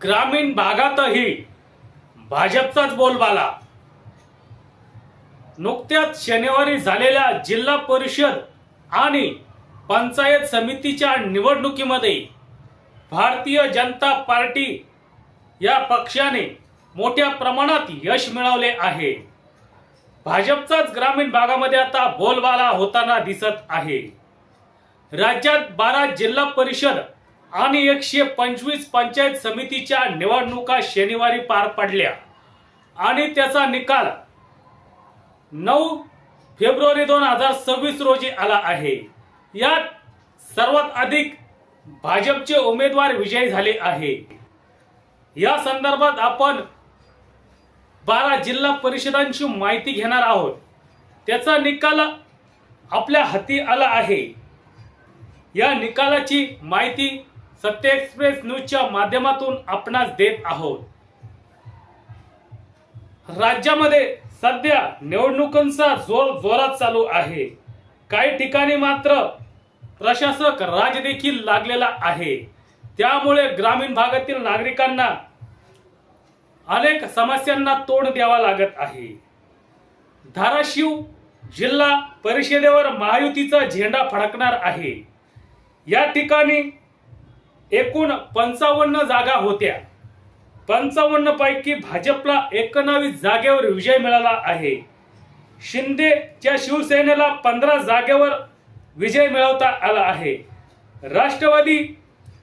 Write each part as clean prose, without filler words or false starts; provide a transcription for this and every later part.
ग्रामीण भागातही भाजपचाच बोलबाला। नुकत्याच शनिवारी झालेल्या जिल्हा परिषद आणि पंचायत समितीच्या निवडणुकीमध्ये भारतीय जनता पार्टी या पक्षाने मोठ्या प्रमाणात यश मिळवले आहे। भाजपचाच ग्रामीण भागामध्ये आता बोलबाला होताना दिसत आहे। राज्यात 12 जिल्हा परिषद आणि 125 पंचायत समितीच्या निवडणुका शनिवारी पार पडल्या आणि त्याचा निकाल 9 फेब्रुवारी 2026 रोजी आला आहे। यात सर्वात अधिक भाजपचे उमेदवार विजयी झाले आहे। या संदर्भात आपण 12 जिल्हा परिषदांची माहिती घेणार आहोत। त्याचा निकाल आपल्या हाती आला आहे। या निकालाची माहिती सत्य एक्सप्रेस न्यूजच्या माध्यमातून आपणास देत आहोत। राज्यामध्ये सध्या निवडणुकांचा जोरात चालू आहे। काही ठिकाणी मात्र प्रशासक राज देखील लागलेला आहे। त्यामुळे ग्रामीण भागातील नागरिकांना अनेक समस्यांना तोंड द्यावा लागत आहे। धाराशिव जिल्हा परिषदेवर महायुतीचा झेंडा फडकणार आहे। या ठिकाणी एकूण 55 जागा होत्या। 55 पैकी भाजपला 19 जागेवर विजय मिळाला आहे। शिंदेच्या शिवसेनेला 15 जागेवर विजय मिळवता आला आहे। राष्ट्रवादी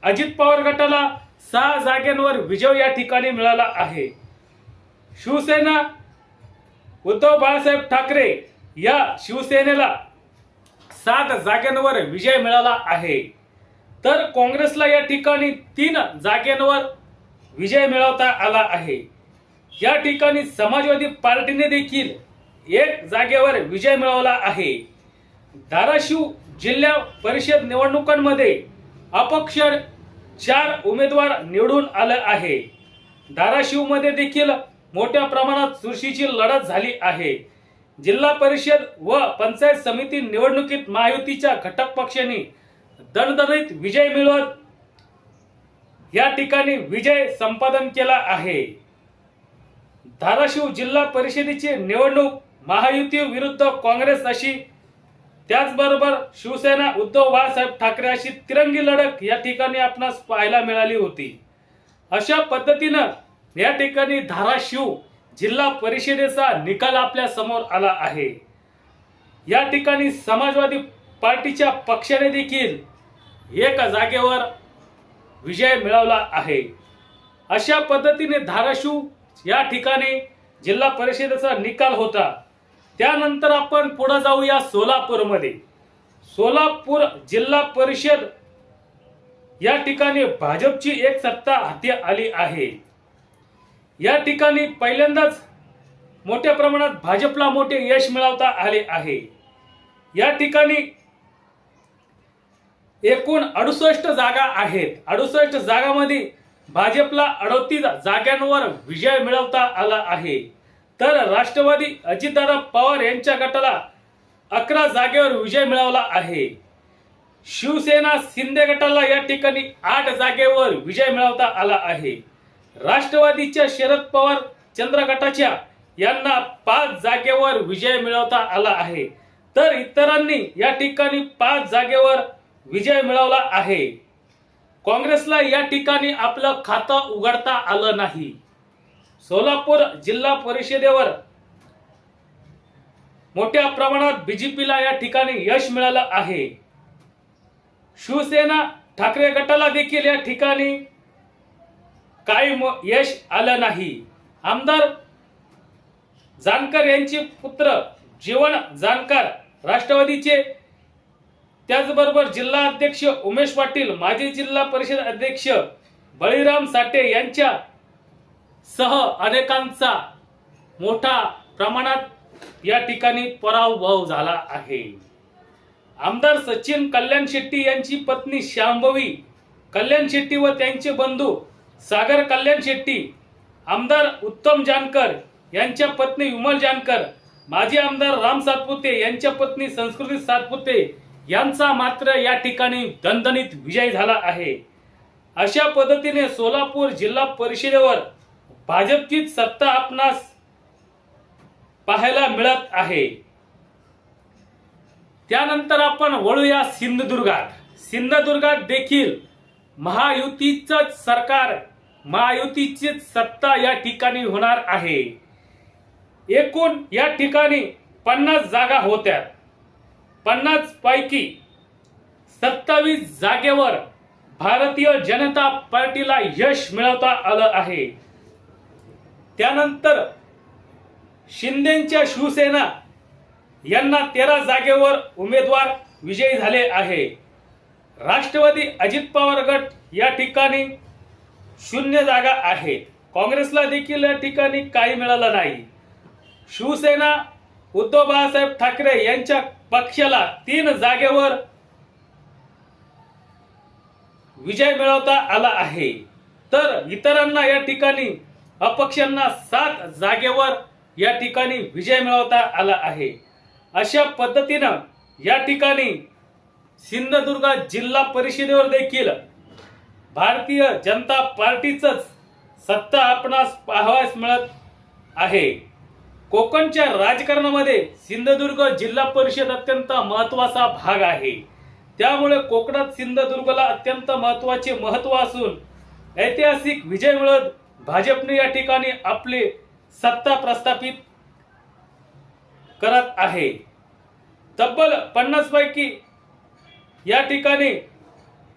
अजित पवार गटाला 6 जागांवर विजय या ठिकाणी मिळाला आहे। शिवसेना उद्धव बाळासाहेब ठाकरे या शिवसेनेला 7 जागांवर विजय मिळाला आहे। तर काँग्रेसला या ठिकाणी 3 जागांवर विजय मिळवता आला आहे। या ठिकाणी समाजवादी पार्टीने देखील 1 जागेवर विजय मिळवला आहे। धाराशिव जिल्हा परिषद निवडणुकांमध्ये अपक्ष 4 उमेदवार निवडून आले आहे। धाराशिव मध्ये देखील मोठ्या प्रमाणात चुरशीची लढत झाली आहे। जिल्हा परिषद व पंचायत समिती निवडणुकीत महायुतीच्या घटक पक्षांनी दणदणीत विजय मिळवत या ठिकाणी विजय संपादन केला आहे। धाराशिव जिल्हा परिषदेची निवडणूक महायुती विरुद्ध काँग्रेस अशी, त्याचबरोबर शिवसेना उद्धव बाळासाहेब ठाकरे अशी तिरंगी लढत या ठिकाणी आपणास पाहायला मिळाली होती। अशा पद्धतीनं या ठिकाणी धाराशिव जिल्हा परिषदेचा निकाल आपल्या समोर आला आहे। या ठिकाणी समाजवादी पार्टीच्या पक्षाने देखील 1 जागेवर विजय मिळवला आहे। अशा पद्धतीने धाराशिव या ठिकाणी जिल्हा परिषदेचा निकाल होता। त्यानंतर आपण पुढे जाऊया सोलापूरमध्ये। सोलापूर जिल्हा परिषद या ठिकाणी भाजपची एक सत्ता हाती आली आहे। या ठिकाणी पहिल्यांदाच मोठ्या प्रमाणात भाजपला मोठे यश मिळवता आले आहे। या ठिकाणी एकूण 68 जागा आहेत। 68 जागांमध्ये भाजपला 38 जागांवर विजय मिळवता आला आहे। तर राष्ट्रवादी अजितदादा पवार यांच्या गटाला 11 जागेवर विजय मिळवला आहे। शिवसेना शिंदे गटाला या ठिकाणी 8 जागेवर विजय मिळवता आला आहे। राष्ट्रवादीच्या शरद पवार चंद्र गटाच्या यांना 5 जागेवर विजय मिळवता आला आहे। तर इतरांनी या ठिकाणी 5 जागेवर विजय मिळवला आहे। काँग्रेसला या ठिकाणी आपलं खातं उघडता आलं नाही। सोलापूर जिल्हा परिषदेवर मोठ्या प्रमाणात बीजेपीला या ठिकाणी यश मिळालं आहे। शिवसेना ठाकरे गटाला देखील या ठिकाणी काही यश आलं नाही। आमदार जानकर यांचे पुत्र जीवन जानकर राष्ट्रवादीचे, त्याचबरोबर जिल्हा अध्यक्ष उमेश पाटील, माजी जिल्हा परिषद अध्यक्ष बळीराम साठे यांच्या सह अनेकांचा मोठा प्रमाणात या ठिकाणी पराभव झाला आहे। आमदार सचिन कल्याण शेट्टी यांची पत्नी शांभवी कल्याण शेट्टी व त्यांचे बंधू सागर कल्याण शेट्टी, आमदार उत्तम जानकर यांच्या पत्नी विमल जानकर, माजी आमदार राम सातपुते यांच्या पत्नी संस्कृती सातपुते यांचा मात्र या ठिकाणी दणदणीत विजय झाला आहे। अशा पद्धतीने सोलापूर जिल्हा परिषदेवर भाजपचीच सत्ता आपणास पाहायला मिळत आहे. त्यानंतर आपण वळूया सिंधुदुर्गात. सिंधुदुर्गात देखील महायुतीचं सरकार, महायुतीचीच सत्ता या ठिकाणी होणार आहे. एकूण या ठिकाणी 50 जागा होत्या. 50 पैकी 27 जागेवर भारतीय जनता पार्टीला यश मिळवता आलं आहे. त्यानंतर शिंदेच्या शिवसेना यांना 13 जागेवर उमेदवार विजयी झाले आहे. राष्ट्रवादी अजित पवार गट या ठिकाणी 0 जागा आहेत. काँग्रेसला देखील या ठिकाणी काही मिळालं नाही. शिवसेना उद्धव बाळासाहेब ठाकरे यांच्या पक्षाला 3 जागेवर विजय मिळवता आला आहे. तर इतरांना या ठिकाणी अपक्षांना 7 जागेवर या ठिकाणी विजय मिळवता आला आहे. अशा पद्धतीनं या ठिकाणी सिंधुदुर्ग जिल्हा परिषदेवर देखील भारतीय जनता पार्टीचंच सत्ता आपणास पाहावयास मिळत आहे. कोकणच्या राजकारणामध्ये सिंधुदुर्ग जिल्हा परिषद अत्यंत महत्वाचा भाग आहे. त्यामुळे कोकणात सिंधुदुर्गला अत्यंत महत्वाचे महत्व असून ऐतिहासिक विजय मिळत भाजपने या ठिकाणी आपली सत्ता प्रस्थापित करत आहे. तब्बल 50 पैकी या ठिकाणी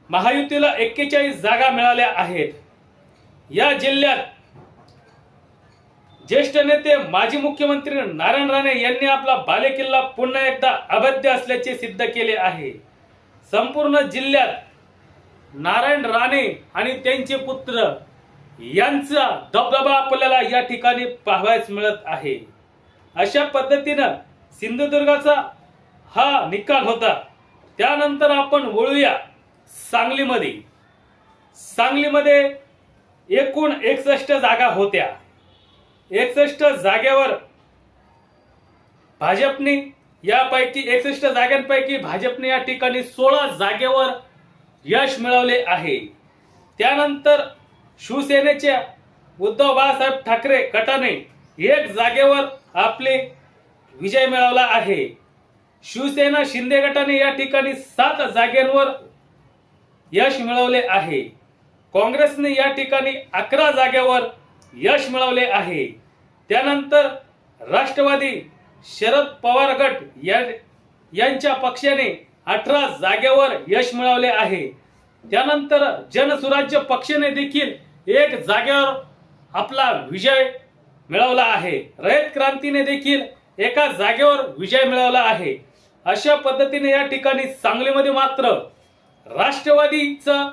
महायुतीला 41 जागा मिळाल्या आहेत. या जिल्ह्यात ज्येष्ठ नेते माजी मुख्यमंत्री नारायण राणे यांनी आपला बालेकिल्ला पुन्हा एकदा अवैध असल्याचे सिद्ध केले आहे. संपूर्ण जिल्ह्यात नारायण राणे आणि त्यांचे पुत्र यांचा दबदबा आपल्याला या ठिकाणी पाहावयास मिळत आहे. अशा पद्धतीनं सिंधुदुर्गाचा हा निकाल होता. त्यानंतर आपण वळूया सांगलीमध्ये. सांगलीमध्ये एकूण 61 जागा होत्या. 61 जागेवर भाजपने यापैकी 61 जागांपैकी भाजपने या ठिकाणी 16 जागेवर यश मिळवले आहे. त्यानंतर शिवसेनेच्या उद्धव बाळासाहेब ठाकरे गटाने 1 जागेवर आपले विजय मिळवला आहे. शिवसेना शिंदे गटाने या ठिकाणी 7 जागांवर यश मिळवले आहे. काँग्रेसने या ठिकाणी 11 जागेवर यश मिळवले आहे. त्यानंतर राष्ट्रवादी शरद पवार गट यांच्या पक्षाने 18 जागेवर यश मिळवले आहे. त्यानंतर जनसुराज्य पक्षाने देखील 1 जागेवर आपला विजय मिळवला आहे. रयत क्रांतीने देखील 1 जागेवर विजय मिळवला आहे. अशा पद्धतीने या ठिकाणी सांगलीमध्ये मात्र राष्ट्रवादीचं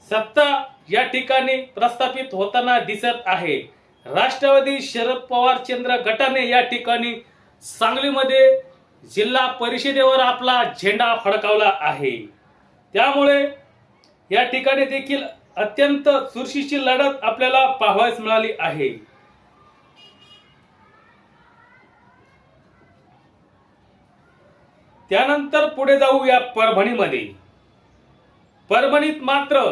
सत्ता या ठिकाणी प्रस्थापित होताना दिसत आहे. राष्ट्रवादी शरद पवार चंद्र गटाने या ठिकाणी सांगलीमध्ये जिल्हा परिषदेवर आपला झेंडा फडकावला आहे. त्यामुळे या ठिकाणी देखील अत्यंत चुरशीची लढत आपल्याला पाहावयास मिळाली आहे. त्यानंतर पुढे जाऊ या परभणीमध्ये. परभणीत मात्र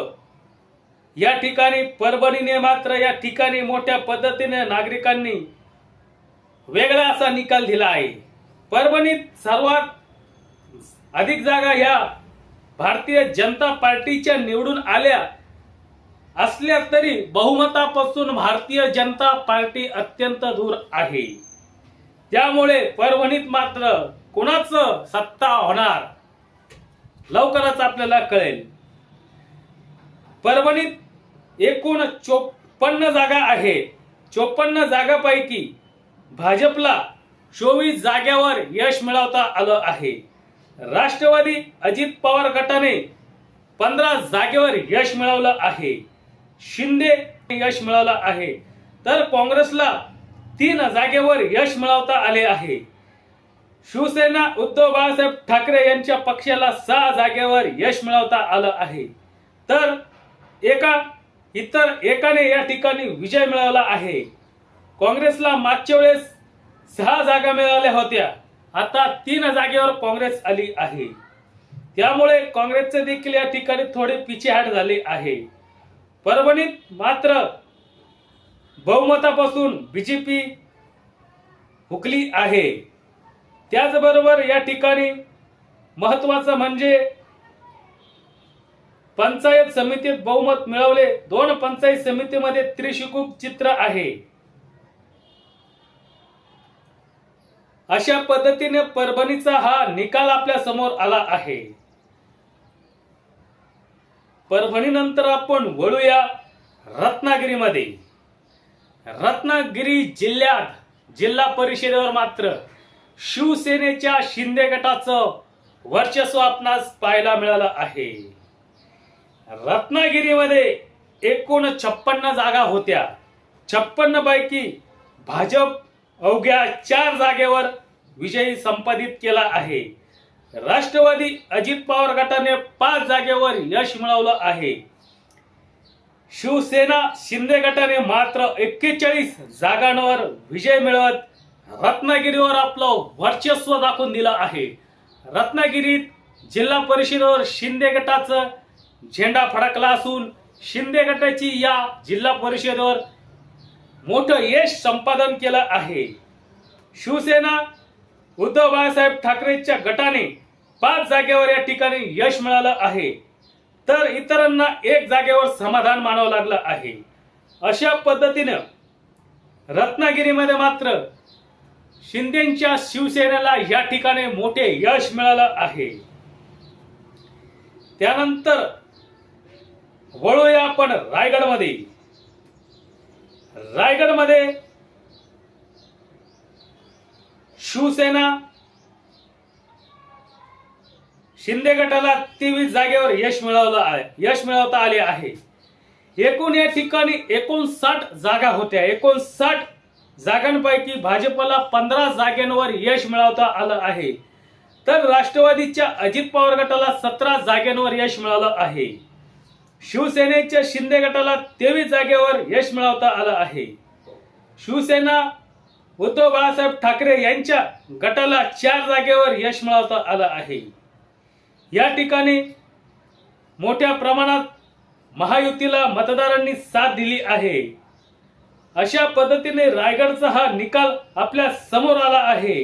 या ठिकाणी परभणीने मात्र या ठिकाणी मोठ्या पद्धतीने नागरिकांनी वेगळा असा निकाल दिला आहे. परभणीत सर्वात अधिक जागा या भारतीय जनता पार्टीच्या निवडून आल्या असल्या तरी बहुमतापासून भारतीय जनता पार्टी अत्यंत दूर आहे. त्यामुळे परभणीत मात्र कोणाचं सत्ता होणार लवकरच आपल्याला कळेल. परभणीत एकूण 54 जागा आहेत. 54 जागांपैकी भाजपला 24 जागेवर यश मिळवता आलं आहे. राष्ट्रवादी अजित पवार गटाने 15 जागेवर यश मिळवलं आहे. शिंदे यश मिळवलं आहे. तर काँग्रेसला 3 जागेवर यश मिळवता आले आहे. शिवसेना उद्धव बाळासाहेब ठाकरे यांच्या पक्षाला 6 जागेवर यश मिळवता आलं आहे. तर एकाने या ठिकाणी विजय मिळवला आहे. काँग्रेसला मागच्या वेळेस 6 जागा मिळाल्या होत्या. आता 3 जागेवर काँग्रेस आली आहे. त्यामुळे काँग्रेसचे देखील या ठिकाणी थोडे पिछेहाट झाले आहे. परभणीत मात्र बहुमतापासून बीजेपी हुकली आहे. त्याचबरोबर या ठिकाणी महत्वाचं म्हणजे पंचायत समितीत बहुमत मिळवले. 2 पंचायत समितीमध्ये त्रिशुकुब चित्र आहे. अशा पद्धतीने परभणीचा हा निकाल आपल्या समोर आला आहे. परभणीनंतर आपण वळूया रत्नागिरीमध्ये. रत्नागिरी जिल्ह्यात जिल्हा परिषदेवर मात्र शिवसेनेच्या शिंदे गटाचं वर्चस्व आपणास पाहायला मिळालं आहे. रत्नागिरीमध्ये एकूण 56 जागा होत्या. 56 पैकी भाजप अवघ्या 4 जागेवर विजय संपादित केला आहे. राष्ट्रवादी अजित पवार गटाने 5 जागेवर यश मिळवलं आहे. शिवसेना शिंदे गटाने मात्र 41 जागांवर विजय मिळवत रत्नागिरीवर आपलं वर्चस्व दाखवून दिलं आहे. रत्नागिरीत जिल्हा परिषदेवर शिंदे गटाचं झेंडा फडकला असून शिंदे गटाची या जिल्हा परिषदेवर मोठं यश संपादन केलं आहे. शिवसेना उद्धव बाळासाहेब ठाकरेंच्या गटाने 5 जागेवर या ठिकाणी यश मिळालं आहे, तर इतरांना 1 जागेवर समाधान मानावं लागलं आहे. अशा पद्धतीने रत्नागिरीमध्ये मात्र शिंदेच्या शिवसेनेला या ठिकाणी मोठे यश मिळालं आहे. त्यानंतर वळूया आपण रायगडमध्ये. रायगडमध्ये शिवसेना शिंदे गटाला 23 जागेवर यश मिळवता आले आहे. एकूण या ठिकाणी 59 जागा होत्या. 59 जागांपैकी भाजपला 15 जागांवर यश मिळवता आलं आहे, तर राष्ट्रवादीच्या अजित पवार गटाला 17 जागांवर यश मिळालं आहे. शिवसेनेच्या शिंदे गटाला 23 जागेवर यश मिळवता आलं आहे. शिवसेना उद्धव बाळासाहेब ठाकरे यांच्या गटाला 4 जागेवर यश मिळवता आलं आहे. या ठिकाणी मोठ्या प्रमाणात महायुतीला मतदारांनी साथ दिली आहे. अशा पद्धतीने रायगडचा हा निकाल आपल्या समोर आला आहे.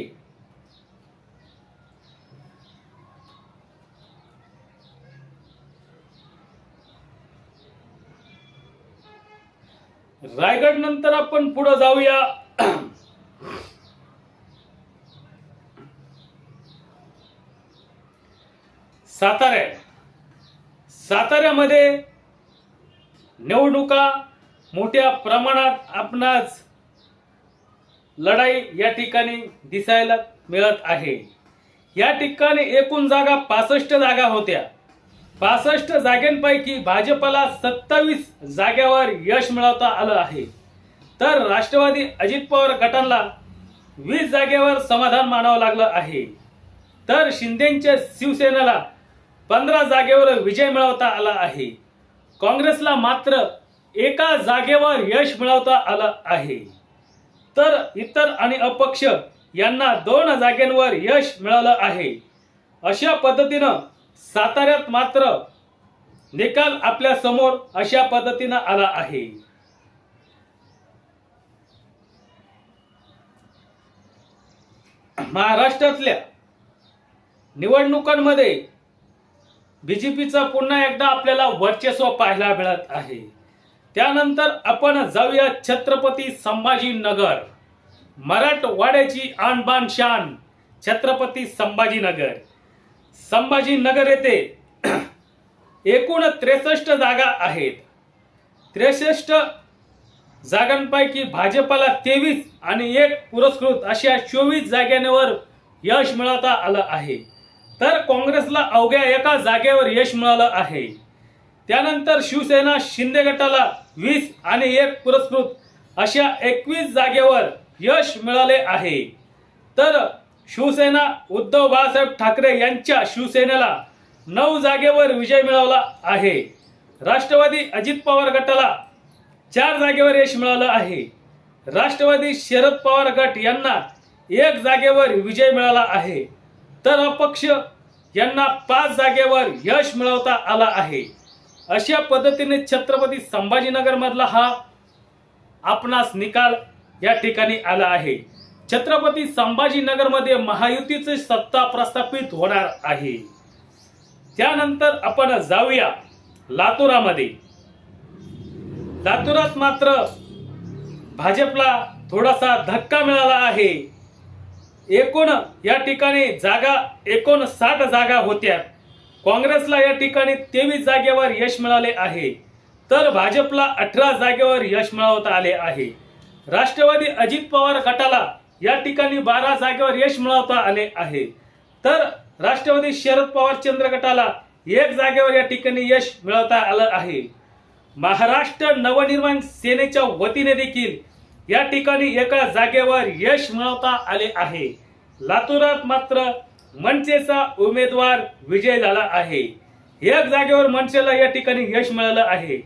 रायगड नंतर आपण पुढे जाऊया साताऱ्यामध्ये निवडणुका मोठ्या प्रमाणात आपणास लढाई या ठिकाणी दिसायला मिळत आहे. या ठिकाणी एकूण जागा 65 जागा होत्या. 65 जागांपैकी भाजपला 27 जागेवर यश मिळवता आलं आहे, तर राष्ट्रवादी अजित पवार गटाला 20 जागेवर समाधान मानावं लागलं आहे, तर शिंदेच्या शिवसेनेला 15 जागेवर विजय मिळवता आला आहे. काँग्रेसला मात्र 1 जागेवर यश मिळवता आलं आहे, तर इतर आणि अपक्ष यांना 2 जागांवर यश मिळालं आहे. अशा पद्धतीनं साताऱ्यात मात्र निकाल आपल्या समोर अशा पद्धतीनं आला आहे. महाराष्ट्रातल्या निवडणुकांमध्ये बीजेपीचा पुन्हा एकदा आपल्याला वर्चस्व पाहायला मिळत आहे. त्यानंतर आपण जाऊया छत्रपती संभाजीनगर. मराठवाड्याची आणबाण शान छत्रपती संभाजीनगर. संभाजीनगर येथे एकूण 63 जागा आहेत. 63 जागांपैकी भाजपला 23 आणि 1 पुरस्कृत अशा 24 जागांवर यश मिळवता आलं आहे, तर काँग्रेसला अवघ्या 1 जागेवर यश मिळालं आहे. त्यानंतर शिवसेना शिंदे गटाला 20 आणि 1 पुरस्कृत अशा 21 जागेवर यश मिळाले आहे, तर शिवसेना उद्धव बाळासाहेब ठाकरे यांच्या शिवसेनेला 9 जागेवर विजय मिळवला आहे. राष्ट्रवादी अजित पवार गटाला 4 जागेवर यश मिळालं आहे. राष्ट्रवादी शरद पवार गट यांना 1 जागेवर विजय मिळाला आहे, तर अपक्ष यांना 5 जागेवर यश मिळवता आला आहे. अशा पद्धतीने छत्रपती संभाजीनगर मधला हा आपणास निकाल या ठिकाणी आला आहे। छत्रपती संभाजीनगर मध्ये महायुतीची सत्ता प्रस्थापित होणार आहे। त्यानंतर आपण जाऊया लातूरामध्ये। लातूरात मात्र भाजपला थोडासा धक्का मिळाला आहे। एकूण या ठिकाणी जागा 59 जागा होत्या। काँग्रेसला या ठिकाणी 23 जागेवर यश मिळाले आहे, तर भाजपला 18 जागेवर यश मिळवता आले आहे। राष्ट्रवादी अजित पवार गटाला या ठिकाणी 12 जागेवर यश मिळवता आले आहे, तर राष्ट्रवादी शरद पवार चंद्र गटाला 1 जागेवर या ठिकाणी यश मिळवता आलं आहे। महाराष्ट्र नवनिर्माण सेनेच्या वतीने देखील या ठिकाणी एका जागेवर यश मिळवता आले आहे। लातूरात मात्र मनसेचा उमेदवार विजय झाला आहे। 1 जागेवर मनसेला या ठिकाणी यश मिळालं आहे।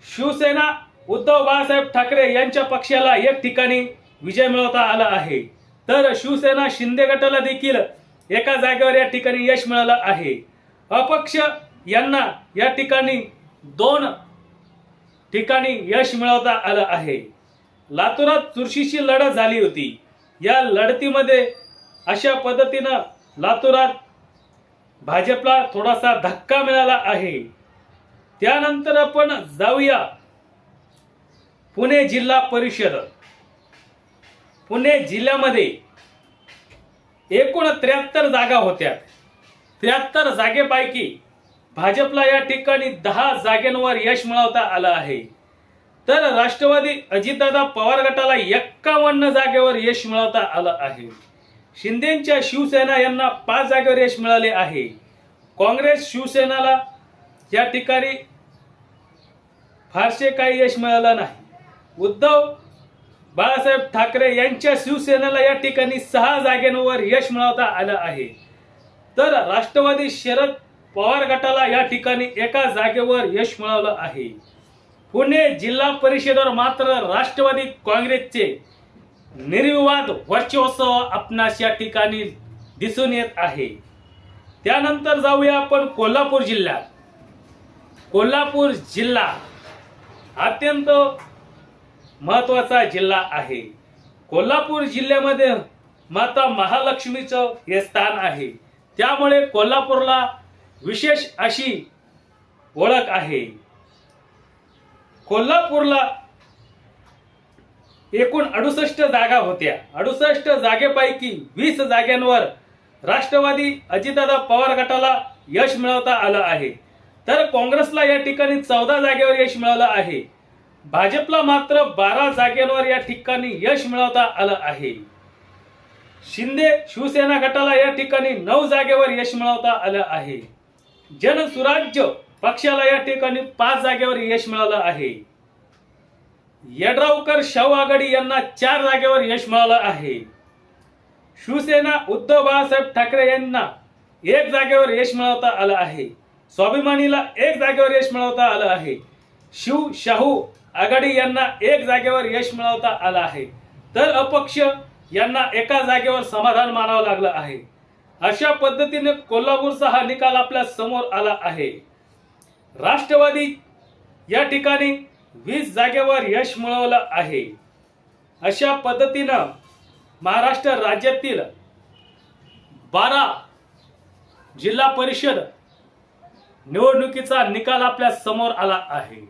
शिवसेना उद्धव बाळासाहेब ठाकरे यांच्या पक्षाला 1 ठिकाणी विजय मिळवता आला आहे, तर शिवसेना शिंदे गटाला देखील एका जागेवर या ठिकाणी यश मिळालं आहे। अपक्ष यांना या ठिकाणी 2 ठिकाणी यश मिळवता आलं आहे। लातूरात चुरशीची लढत झाली होती। या लढतीमध्ये अशा पद्धतीनं लातूरात भाजपला थोडासा धक्का मिळाला आहे। त्यानंतर आपण जाऊया पुणे जिल्हा परिषद। पुणे जिल्ह्यामध्ये एकूण 73 जागा होत्या। 73 जागेपैकी भाजपला या ठिकाणी 10 जागांवर यश मिळवता आलं आहे, तर राष्ट्रवादी अजितदादा पवार गटाला 51 जागेवर यश मिळवता आलं आहे। शिंदेच्या शिवसेना यांना 5 जागेवर यश मिळाले आहे। काँग्रेस शिवसेनाला या ठिकाणी फारसे काही यश मिळालं नाही। उद्धव बाळासाहेब ठाकरे यांच्या शिवसेनेला या ठिकाणी 6 जागांवर यश मिळवता आलं आहे, तर राष्ट्रवादी शरद पवार गटाला या ठिकाणी 1 जागेवर यश मिळालं आहे। पुणे जिल्हा परिषदेवर मात्र राष्ट्रवादी काँग्रेसचे निर्विवाद वर्चस्व आपणास या ठिकाणी दिसून येत आहे। त्यानंतर जाऊया आपण कोल्हापूर जिल्ह्यात। कोल्हापूर जिल्हा अत्यंत महत्त्वाचा जिल्हा आहे। कोल्हापूर जिल्ह्यामध्ये माता महालक्ष्मीचं हे स्थान आहे, त्यामुळे कोल्हापूरला विशेष अशी ओळख आहे। कोल्हापूरला एकूण 68 जागा होत्या। 68 जागेपैकी 20 जागांवर राष्ट्रवादी अजितदादा पवार गटाला यश मिळवता आलं आहे, तर काँग्रेसला या ठिकाणी 14 जागेवर यश मिळालं आहे। भाजपला मात्र 12 जागांवर या ठिकाणी यश मिळवता आलं आहे। शिंदे शिवसेना गटाला या ठिकाणी 9 जागेवर यश मिळवता आलं आहे। जनसुराज्य पक्षाला या ठिकाणी 5 जागेवर यश मिळालं आहे। यड्रावकर शाहू आघाडी यांना 4 जागेवर यश मिळालं आहे। शिवसेना उद्धव बाळासाहेब ठाकरे यांना 1 जागेवर यश मिळवता आलं आहे। स्वाभिमानीला 1 जागेवर यश मिळवता आलं आहे। शिव शाहू आघाडी यांना 1 जागेवर यश मिळवता आलं आहे, तर अपक्ष यांना 1 जागेवर समाधान मानावं लागलं आहे। अशा पद्धतीने कोल्हापूरचा हा निकाल आपल्या समोर आला आहे। राष्ट्रवादी या ठिकाणी 20 जागेवर यश मिळवलं आहे। अशा पद्धतीनं महाराष्ट्र राज्यातील 12 जिल्हा परिषद निवडणुकीचा निकाल आपल्या समोर आला आहे।